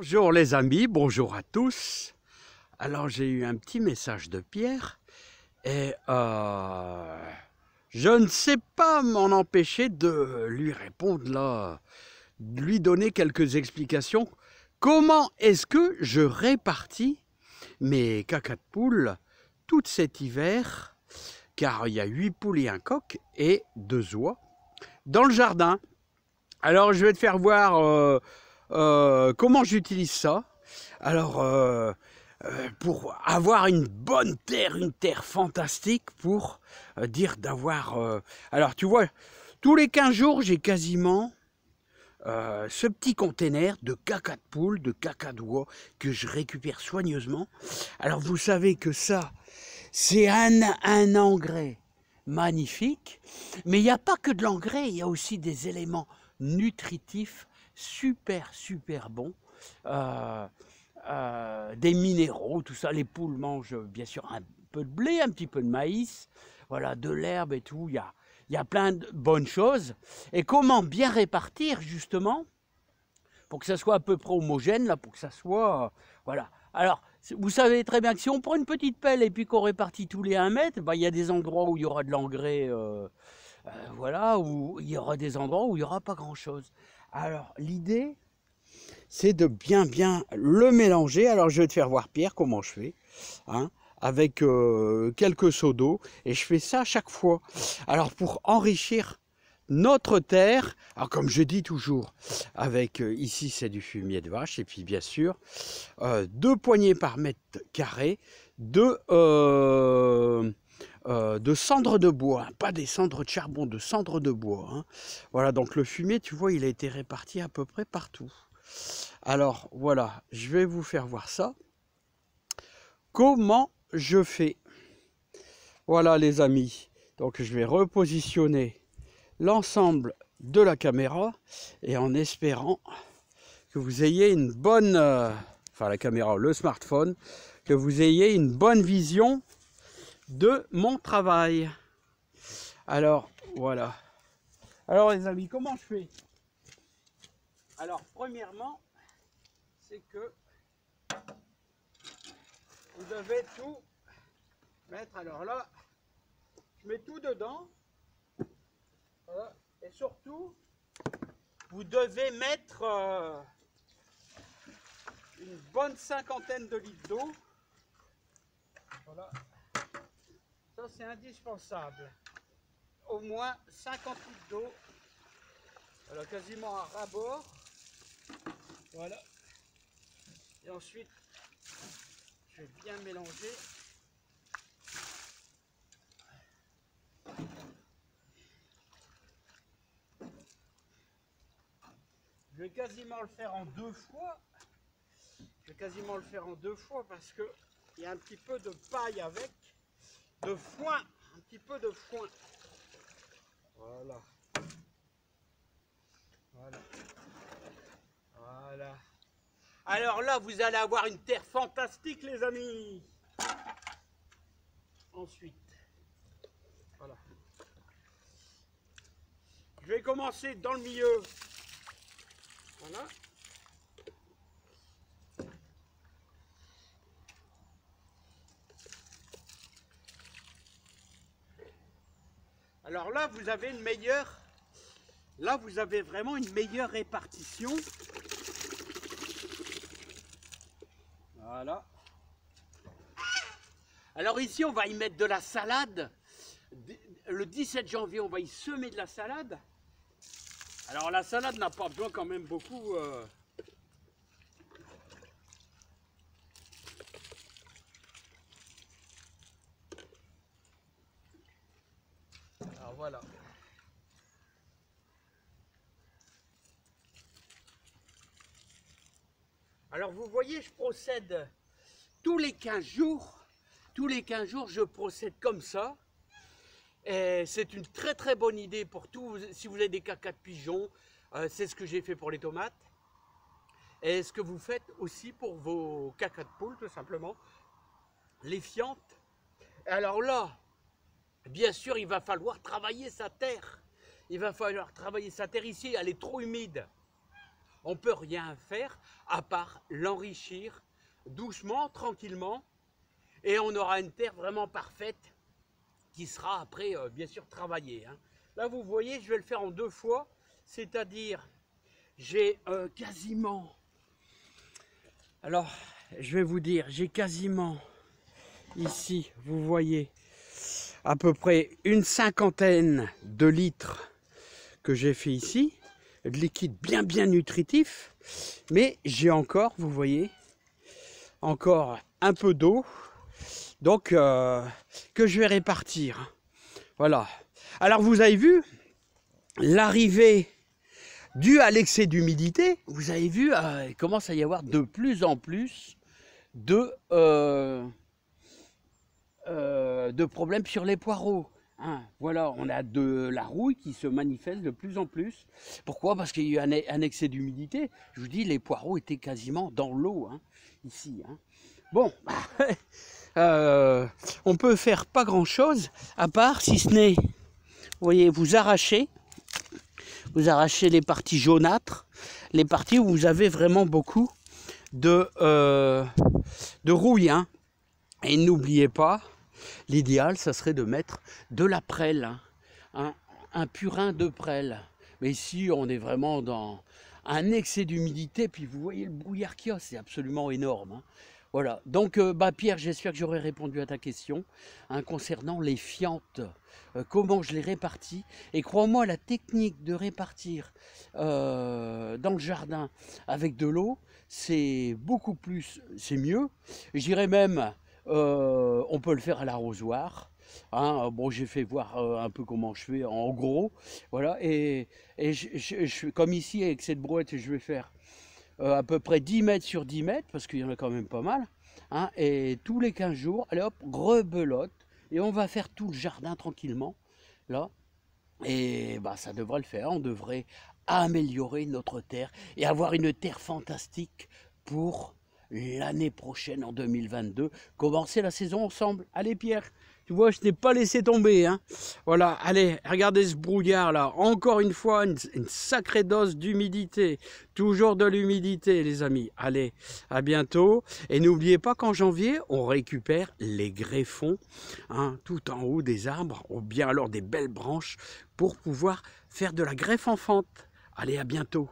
Bonjour les amis, bonjour à tous. Alors j'ai eu un petit message de Pierre et je ne sais pas m'en empêcher de lui répondre là, de lui donner quelques explications. Comment est-ce que je répartis mes cacas de poule tout cet hiver, car il y a 8 poules et un coq et 2 oies dans le jardin. Alors je vais te faire voir comment j'utilise ça. Alors pour avoir une bonne terre, une terre fantastique pour dire d'avoir... alors tu vois, tous les 15 jours j'ai quasiment ce petit container de caca de poule, de caca d'oie que je récupère soigneusement. Alors vous savez que ça, c'est un engrais magnifique, mais il n'y a pas que de l'engrais, il y a aussi des éléments nutritifs super bons, des minéraux, tout ça. Les poules mangent bien sûr un peu de blé, un petit peu de maïs, voilà, de l'herbe et tout. Il y a plein de bonnes choses. Et comment bien répartir justement pour que ça soit à peu près homogène, là, pour que ça soit... voilà. Alors, vous savez très bien que si on prend une petite pelle et puis qu'on répartit tous les 1 mètre, bah, il y a des endroits où il y aura de l'engrais, voilà, où il y aura des endroits où il n'y aura pas grand-chose. Alors, l'idée, c'est de bien le mélanger. Alors, je vais te faire voir, Pierre, comment je fais, hein, avec quelques seaux d'eau, et je fais ça à chaque fois. Alors, pour enrichir notre terre, alors comme je dis toujours, avec ici c'est du fumier de vache, et puis bien sûr 2 poignées par mètre carré de cendres de bois, pas des cendres de charbon, de cendres de bois, hein. Voilà, donc le fumier, tu vois, il a été réparti à peu près partout. Alors voilà, je vais vous faire voir ça. Comment je fais? Voilà les amis, donc je vais repositionner l'ensemble de la caméra et en espérant que vous ayez une bonne, enfin la caméra, le smartphone, que vous ayez une bonne vision de mon travail. Alors voilà. Alors les amis, comment je fais? Alors premièrement, c'est que vous devez tout mettre. Alors là, je mets tout dedans. Voilà. Et surtout, vous devez mettre une bonne 50aine de litres d'eau. Voilà. Ça, c'est indispensable. Au moins 50 litres d'eau. Voilà, quasiment à ras-bord. Voilà. Et ensuite, je vais bien mélanger. Je vais quasiment le faire en 2 fois. Je vais quasiment le faire en 2 fois parce que il y a un petit peu de paille avec, de foin, un petit peu de foin. Voilà. Voilà. Voilà. Alors là, vous allez avoir une terre fantastique, les amis. Ensuite, voilà. Je vais commencer dans le milieu. Voilà. Alors là, vous avez une meilleure... Là, vous avez vraiment une meilleure répartition. Voilà. Alors ici, on va y mettre de la salade. Le 17 janvier, on va y semer de la salade. Alors la salade n'a pas besoin quand même beaucoup... Alors voilà. Alors vous voyez, je procède tous les 15 jours. Tous les 15 jours, je procède comme ça. Et c'est une très bonne idée pour tout. Si vous avez des cacas de pigeons, c'est ce que j'ai fait pour les tomates. Et ce que vous faites aussi pour vos cacas de poule, tout simplement. Les fientes. Alors là, bien sûr, il va falloir travailler sa terre. Il va falloir travailler sa terre ici, elle est trop humide. on ne peut rien faire à part l'enrichir doucement, tranquillement, et on aura une terre vraiment parfaite qui sera après, bien sûr, travaillée, hein. Là, vous voyez, je vais le faire en 2 fois, c'est-à-dire, j'ai quasiment, alors, je vais vous dire, j'ai quasiment, ici, vous voyez, à peu près une 50aine de litres que j'ai fait ici, de liquide bien nutritif, mais j'ai encore, vous voyez, encore un peu d'eau, donc que je vais répartir. Voilà. Alors vous avez vu, l'arrivée due à l'excès d'humidité, vous avez vu, il commence à y avoir de plus en plus de problèmes sur les poireaux. Hein, voilà, on a de la rouille qui se manifeste de plus en plus. Pourquoi? Parce qu'il y a eu un excès d'humidité. Je vous dis, les poireaux étaient quasiment dans l'eau, hein, ici. Hein. Bon, on peut faire pas grand-chose, à part, si ce n'est, vous voyez, vous arrachez les parties jaunâtres, les parties où vous avez vraiment beaucoup de rouille. Hein. Et n'oubliez pas, l'idéal, ça serait de mettre de la prêle, hein, un purin de prêle. Mais ici, on est vraiment dans un excès d'humidité, puis vous voyez le brouillard qu'il y a, c'est absolument énorme. Hein. Voilà, donc Pierre, j'espère que j'aurai répondu à ta question, hein, concernant les fientes, comment je les répartis. Et crois-moi, la technique de répartir dans le jardin avec de l'eau, c'est beaucoup plus, c'est mieux. Je dirais même, on peut le faire à l'arrosoir. Hein, bon, j'ai fait voir un peu comment je fais en gros, voilà, et comme ici avec cette brouette, je vais faire à peu près 10 mètres sur 10 mètres, parce qu'il y en a quand même pas mal, hein, et tous les 15 jours, allez hop, rebelote, et on va faire tout le jardin tranquillement, là, et bah, ça devrait le faire, on devrait améliorer notre terre, et avoir une terre fantastique pour l'année prochaine, en 2022, commencer la saison ensemble. Allez Pierre, tu vois, je t'ai pas laissé tomber, hein. Voilà, allez, regardez ce brouillard là, encore une fois, une sacrée dose d'humidité, toujours de l'humidité les amis. Allez, à bientôt, et n'oubliez pas qu'en janvier, on récupère les greffons, hein, tout en haut des arbres, ou bien alors des belles branches, pour pouvoir faire de la greffe en fente. Allez, à bientôt.